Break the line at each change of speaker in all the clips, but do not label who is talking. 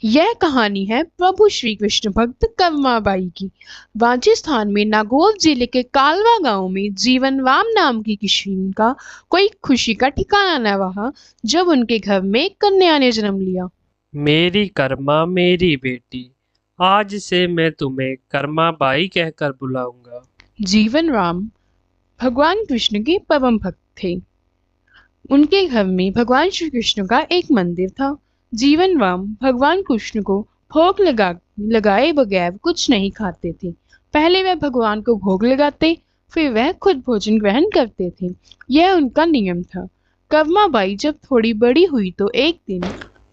यह कहानी है प्रभु श्री कृष्ण भक्त कम्माबाई की। राजस्थान में नागौर जिले के कालवा गांव में जीवन राम नाम की किशोरी का कोई खुशी का ठिकाना न रहा जब उनके घर में एक कन्या ने जन्म लिया।
मेरी कर्मा मेरी बेटी, आज से मैं तुम्हें कर्मा बाई कहकर बुलाऊंगा।
जीवन राम भगवान कृष्ण के परम भक्त थे। उनके घर में भगवान श्री कृष्ण का एक मंदिर था। जीवन राम भगवान कृष्ण को भोग लगाए बगैर कुछ नहीं खाते थे। पहले वह भगवान को भोग लगाते, फिर वह खुद भोजन ग्रहण करते थे। यह उनका नियम था। कमलाबाई जब थोड़ी बड़ी हुई तो एक दिन,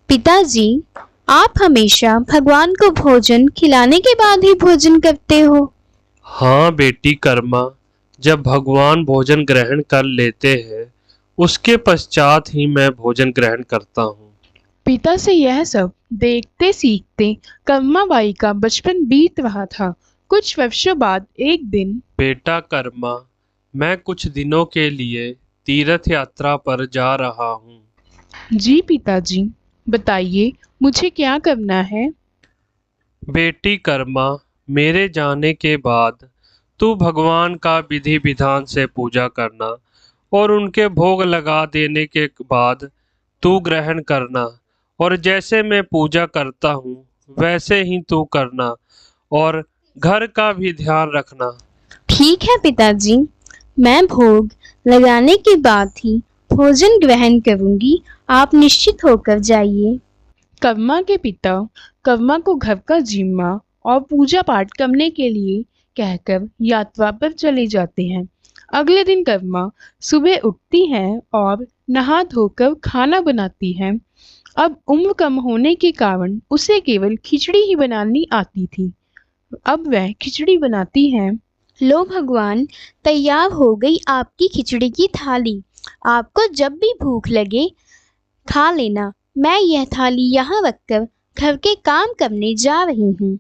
पिताजी, आप हमेशा भगवान को भोजन खिलाने के बाद ही भोजन करते हो।
हाँ बेटी कर्मा, जब भगवान भोजन ग्रहण कर लेते हैं उसके पश्चात ही मैं भोजन ग्रहण करता हूँ।
पिता से यह सब देखते सीखते कमलाबाई का बचपन बीत रहा था। कुछ वर्षों बाद एक दिन,
बेटा कर्मा, मैं कुछ दिनों के लिए तीर्थ यात्रा पर जा रहा हूँ।
जी पिताजी, बताइए मुझे क्या करना है।
बेटी कर्मा, मेरे जाने के बाद तू भगवान का विधि विधान से पूजा करना और उनके भोग लगा देने के बाद तू ग्रहण करना, और जैसे मैं पूजा करता हूँ वैसे ही तू करना, और घर का भी ध्यान रखना।
ठीक है पिताजी, मैं भोग लगाने के बाद ही भोजन ग्रहण करूंगी। आप निश्चित होकर जाइए।
कम्मा के पिता कम्मा को घर का जिम्मा और पूजा पाठ करने के लिए कहकर यात्रा पर चले जाते हैं। अगले दिन कम्मा सुबह उठती हैं और नहा धोकर खाना बनाती हैं। अब उम्र कम होने के कारण उसे केवल खिचड़ी ही बनानी आती थी। अब वह खिचड़ी बनाती हैं।
लो भगवान, तैयार हो गई आपकी खिचड़ी की थाली। आपको जब भी भूख लगे खा लेना। मैं यह थाली यहाँ रखकर घर के काम करने जा रही हूँ।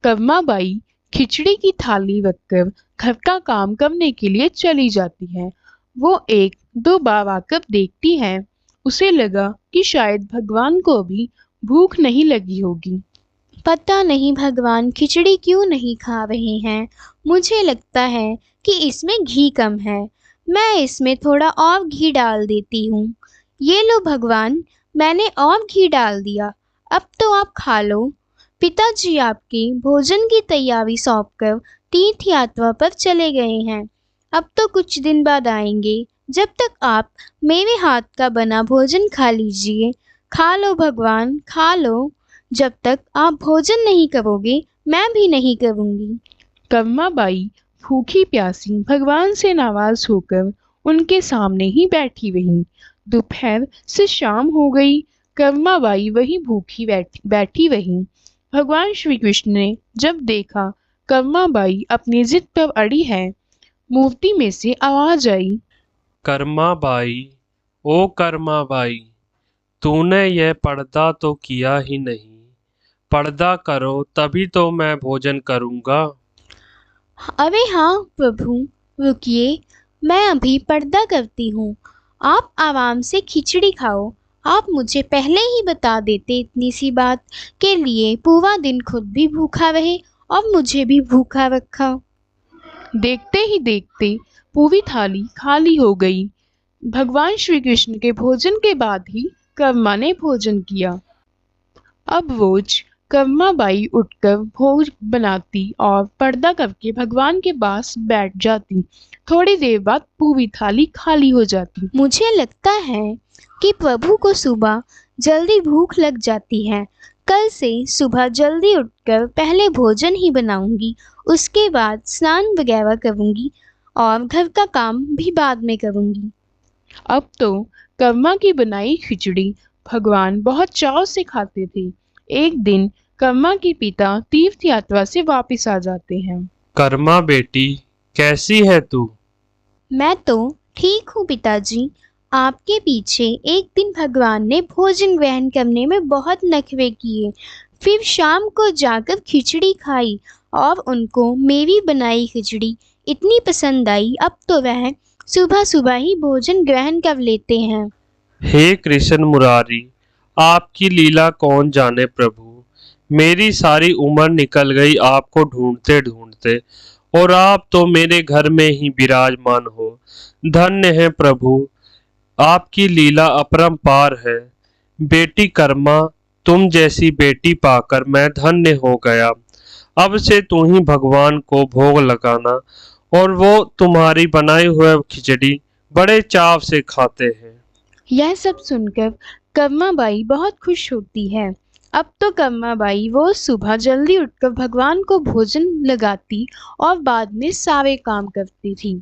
कमलाबाई खिचड़ी की थाली रखकर घर का काम करने के लिए चली जाती है। वो एक दो बार आकर देखती है। उसे लगा कि शायद भगवान को भी भूख नहीं लगी होगी।
पता नहीं भगवान खिचड़ी क्यों नहीं खा रहे हैं। मुझे लगता है कि इसमें घी कम है। मैं इसमें थोड़ा और घी डाल देती हूँ। ये लो भगवान, मैंने और घी डाल दिया। अब तो आप खा लो। पिताजी आपके भोजन की तैयारी सौंपकर तीर्थ यात्रा पर चले गए हैं। अब तो कुछ दिन बाद आएंगे। जब तक आप मेरे हाथ का बना भोजन खा लीजिए। खा लो भगवान, खा लो। जब तक आप भोजन नहीं करोगे मैं भी नहीं करूँगी।
कमलाबाई भूखी प्यासी भगवान से नाराज होकर उनके सामने ही बैठी रही। दोपहर से शाम हो गई। कमलाबाई वही भूखी बैठी रही। भगवान श्री कृष्ण ने जब देखा कमलाबाई अपनी जिद पर अड़ी है, मूर्ति में से आवाज आई,
कर्मा बाई, ओ कर्मा बाई, तूने यह पर्दा तो किया ही नहीं। पर्दा करो तभी तो मैं भोजन करूँगा।
अरे हाँ प्रभु, रुकिए, मैं अभी पर्दा करती हूँ। आप आराम से खिचड़ी खाओ। आप मुझे पहले ही बता देते इतनी सी बात के लिए पूरा दिन खुद भी भूखा रहे और मुझे भी भूखा रखा।
देखते ही देखते पूरी थाली खाली हो गई। भगवान श्री कृष्ण के भोजन के बाद ही कम्मा ने भोजन किया। अब रोज कमलाबाई उठकर भोज बनाती और पर्दा करके भगवान के पास बैठ जाती। थोड़ी देर बाद पूरी थाली खाली हो जाती।
मुझे लगता है कि प्रभु को सुबह जल्दी भूख लग जाती है। कल से सुबह जल्दी उठकर पहले भोजन ही बनाऊंगी। उसके बाद स्नान वगैरह करूंगी और घर का काम भी बाद में करूंगी।
अब तो कम्मा की बनाई खिचड़ी भगवान बहुत चाव से खाते थे। एक दिन कम्मा के पिता तीर्थ यात्रा से वापस आ जाते हैं।
कर्मा बेटी, कैसी है तू?
मैं तो ठीक हूँ पिताजी। आपके पीछे एक दिन भगवान ने भोजन ग्रहण करने में बहुत नखरे किए। फिर शाम को जाकर खिचड़ी खाई और उनको मेरी बनाई खिचड़ी इतनी पसंद आई। अब तो वह सुबह सुबह ही भोजन ग्रहण कर लेते हैं।
हे कृष्ण मुरारी, आपकी लीला कौन जाने प्रभु। मेरी सारी उम्र निकल गई आपको ढूंढते ढूंढते, और आप तो मेरे घर में ही विराजमान हो। धन्य है प्रभु, आपकी लीला अपरंपार है। बेटी कर्मा, तुम जैसी बेटी पाकर मैं धन्य हो गया। अब से तू ही भगवान को भोग लगाना, और वो तुम्हारी बनाई हुई खिचड़ी बड़े चाव से खाते हैं।
यह सब सुनकर कम्माबाई बहुत खुश होती है। अब तो कम्माबाई वो सुबह जल्दी उठकर भगवान को भोजन लगाती और बाद में सारे काम करती थी।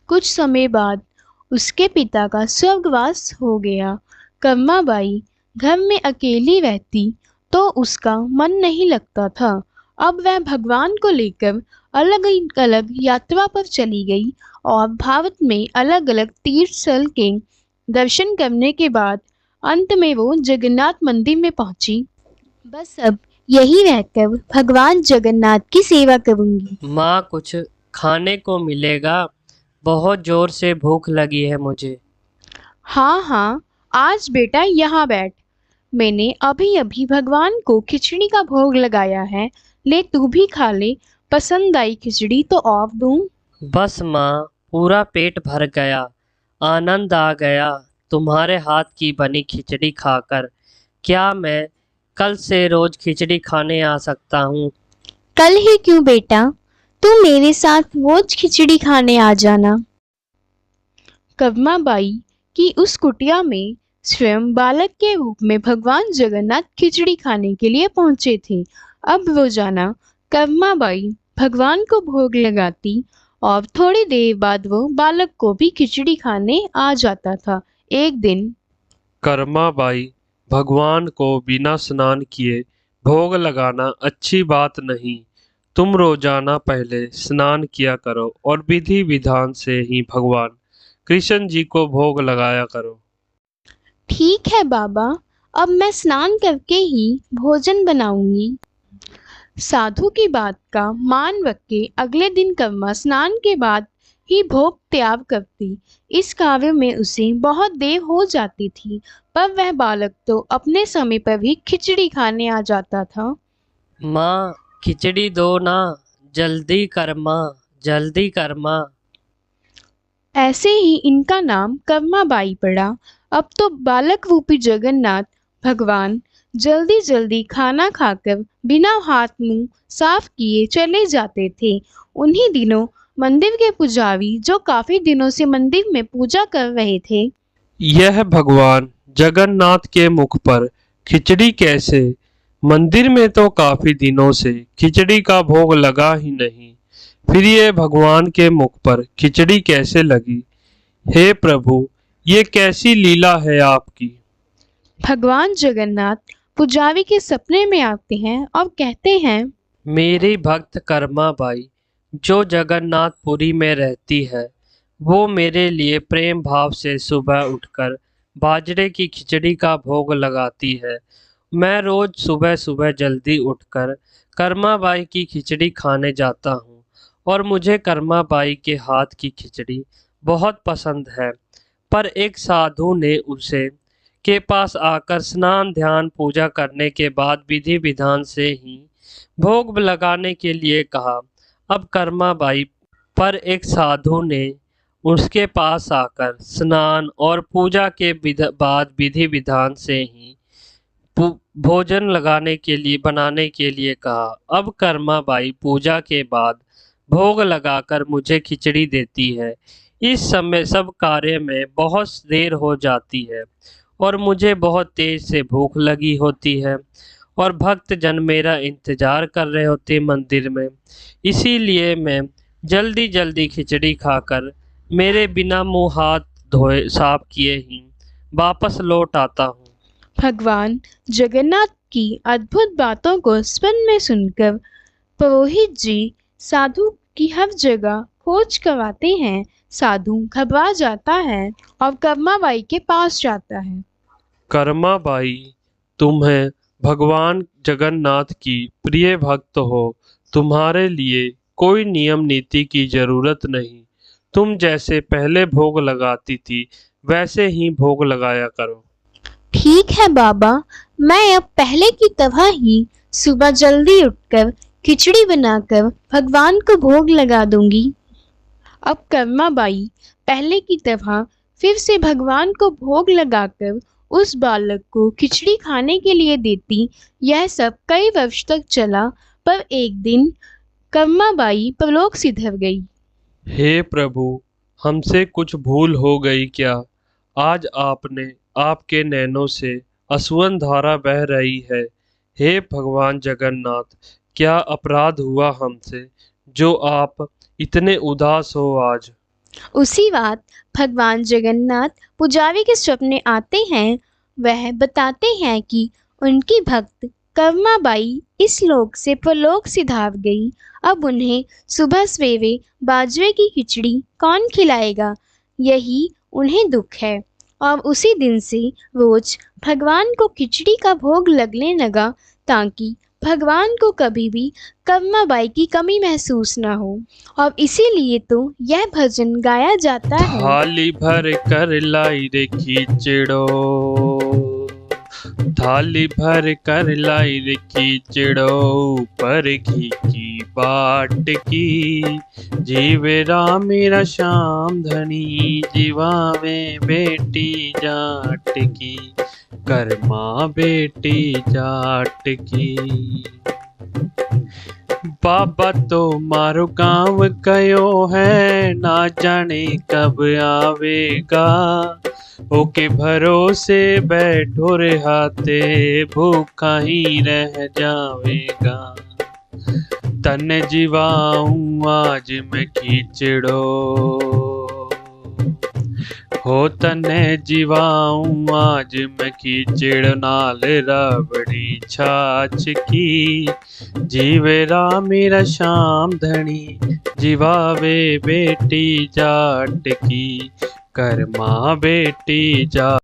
कुछ समय बाद उसके पिता का स्वर्गवास हो गया। कम्माबाई घर में अकेली रहती तो उसका मन नहीं लगता था। अब वह भगवान को लेकर अलग अलग यात्रा पर चली गई और भारत में अलग अलग तीर्थ स्थल के दर्शन करने के बाद अंत में वो जगन्नाथ मंदिर में पहुंची। बस अब यही रहकर भगवान जगन्नाथ की सेवा करूंगी।
माँ, कुछ खाने को मिलेगा? बहुत जोर से भूख लगी है मुझे।
हाँ हाँ, आज बेटा यहाँ बैठ। मैंने अभी अभी भगवान को खिचड़ी का भोग लगाया है, ले तू भी खा ले। पसंद आई खिचड़ी तो और दूं?
बस माँ, पूरा पेट भर गया, आनंद आ गया तुम्हारे हाथ की बनी खिचड़ी खाकर। क्या मैं कल से रोज खिचड़ी खाने आ सकता हूँ?
कल ही क्यों बेटा, तू मेरे साथ रोज खिचड़ी खाने आ जाना। कम्माबाई की उस कुटिया में स्वयं बालक के रूप में भगवान जगन्नाथ खिचड़ी खाने के लिए पहुंचे थे। अब रोजाना कम्माबाई भगवान को भोग लगाती और थोड़ी देर बाद वो बालक को भी खिचड़ी खाने आ जाता था। एक दिन
कर्माबाई, भगवान को बिना स्नान किए भोग लगाना अच्छी बात नहीं। तुम रोजाना पहले स्नान किया करो और विधि विधान से ही भगवान कृष्ण जी को भोग लगाया करो।
ठीक है बाबा, अब मैं स्नान करके ही भोजन बनाऊंगी। साधु की बात का मान रख के अगले दिन कम्मा स्नान के बाद ही भोग तैयार करती। इस कार्य में उसे बहुत देर हो जाती थी, पर वह बालक तो अपने समय पर ही खिचड़ी खाने आ जाता था।
माँ, खिचड़ी दो ना, जल्दी कर माँ, जल्दी कर माँ।
ऐसे ही इनका नाम कम्माबाई पड़ा। अब तो बालक रूपी जगन्नाथ भगवान जल्दी जल्दी खाना खाकर बिना हाथ मुंह साफ किए चले जाते थे। उन्हीं दिनों मंदिर के पुजारी, जो काफी दिनों से मंदिर में पूजा कर रहे थे,
यह भगवान जगन्नाथ के मुख पर खिचड़ी कैसे? मंदिर में तो काफी दिनों से खिचड़ी का भोग लगा ही नहीं, फिर ये भगवान के मुख पर खिचड़ी कैसे लगी? हे प्रभु, ये कैसी लीला है आपकी?
भगवान जगन्नाथ पुजारी के सपने में आते हैं और कहते हैं,
मेरी भक्त कर्माबाई जो जगन्नाथपुरी में रहती है, वो मेरे लिए प्रेम भाव से सुबह उठकर बाजरे की खिचड़ी का भोग लगाती है। मैं रोज सुबह सुबह जल्दी उठकर कर्माबाई की खिचड़ी खाने जाता हूँ और मुझे कर्माबाई के हाथ की खिचड़ी बहुत पसंद है। पर एक साधु ने उसे के पास आकर स्नान ध्यान पूजा करने के बाद विधि विधान से ही भोग लगाने के लिए कहा। अब कर्माबाई पर एक साधु ने उसके पास आकर स्नान और पूजा के बाद विधि विधान से ही भोजन बनाने के लिए कहा। अब कर्माबाई पूजा के बाद भोग लगाकर मुझे खिचड़ी देती है। इस समय सब कार्य में बहुत देर हो जाती है और मुझे बहुत तेज से भूख लगी होती है और भक्त जन मेरा इंतजार कर रहे होते मंदिर में। इसीलिए मैं जल्दी जल्दी खिचड़ी खाकर मेरे बिना मुंह हाथ धोए साफ किए ही वापस लौट आता हूँ।
भगवान जगन्नाथ की अद्भुत बातों को स्वप्न में सुनकर पुरोहित जी साधु की हर जगह खोज करवाते हैं। साधु घबरा जाता है और कर्माबाई के पास जाता है।
कर्माबाई, तुम्हें भगवान जगन्नाथ की प्रिय भक्त हो, तुम्हारे लिए कोई नियम नीति की जरूरत नहीं। तुम जैसे पहले भोग लगाती थी वैसे ही भोग लगाया करो।
ठीक है बाबा, मैं अब पहले की तरह ही सुबह जल्दी उठकर खिचड़ी बनाकर भगवान को भोग लगा दूंगी।
अब कर्माबाई पहले की तरह फिर से भगवान को भोग लगाकर उस बालक को खिचड़ी खाने के लिए देती। यह सब कई वर्ष तक चला, पर एक दिन कर्माबाई परलोक सिधर गई।
हे प्रभु, हमसे कुछ भूल हो गई क्या? आज आपके नैनों से असुवन धारा बह रही है। हे भगवान जगन्नाथ, क्या अपराध हुआ हमसे जो आप इतने उदास हो आज?
उसी बात भगवान जगन्नाथ पुजारी के स्वप्न आते हैं। वह बताते हैं कि उनकी भक्त कर्माबाई इस लोक से परलोक सिधार गई। अब उन्हें सुबह सवेरे बाजरे की खिचड़ी कौन खिलाएगा, यही उन्हें दुख है। और उसी दिन से रोज भगवान को खिचड़ी का भोग लगने लगा, ताकि भगवान को कभी भी कर्माबाई की कमी महसूस ना हो। और इसीलिए तो यह भजन गाया जाता है।
थाली भर कर लाई रे खिचड़ो, थाली भर कर लाई रे खिचड़ो, पर घी की बाट की, जीवे राम मेरा श्याम धनी, जीवावे बेटी जाट की, कर्मा बेटी जाट की। बाबा तो मारो गाँव गयो है, ना जाने कब आवेगा, ओके भरोसे बैठो रे हाथे, भूखा ही रह जावेगा। तन जीवाऊं आज मैं खिचड़ो, हो तने जीवाऊं आज मैं खिचड़, नाल रबड़ी छाछ की, जीवे राम मेरा श्याम धनी, जीवावे बेटी जाट की, कर्मा बेटी जाट।